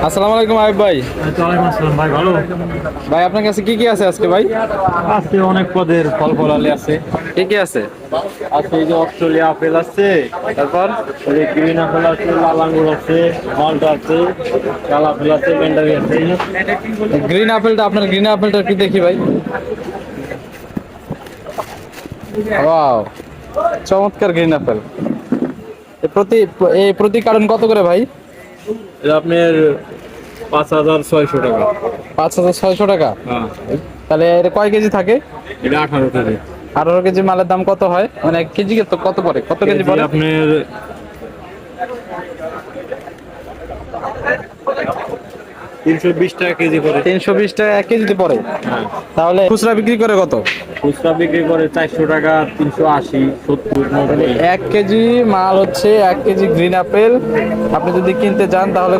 আসসালামু আলাইকুম আইব ভাই। ওয়ালাইকুম আসসালাম ভাই, ভালো? ভাই আপনার কাছে কি কি আছে আজকে ভাই? আজকে অনেক পদের ফল ফলালি আছে। কি কি আছে? আছে এই যে অস্ট্রেলিয়া আপেল আছে, তারপর এই যে গ্রিন আপেল আছে, লাল আঙ্গুর আছে, মালটা আছে, কাল আপেল আছে, ব্যান্ডারি আছে। গ্রিন আপেলটা, আপনার গ্রিন আপেলটা একটু দেখি ভাই। ওয়াও, চমৎকার গ্রিন আপেল। প্রতি কার্টন কত করে ভাই? এটা আপনার 5,600 টাকা। 5,600 টাকা। হ্যাঁ, তাহলে এটা কয় কেজি থাকে? এটা 18 কেজি। 18 কেজি মালের দাম কত হয়, মানে কেজি কত পড়ে, কত কেজি পড়ে? আপনার 320 টাকা কেজি করে। 320 টাকা 1 কেজিতে পড়ে। হ্যাঁ, তাহলে খুচরা বিক্রি করে কত? খুচরা বিক্রি করে 400 টাকা, 380, 70, তাহলে 90। 1 কেজি মাল হচ্ছে 1 কেজি গ্রিন আপেল আপনি যদি কিনতে চান তাহলে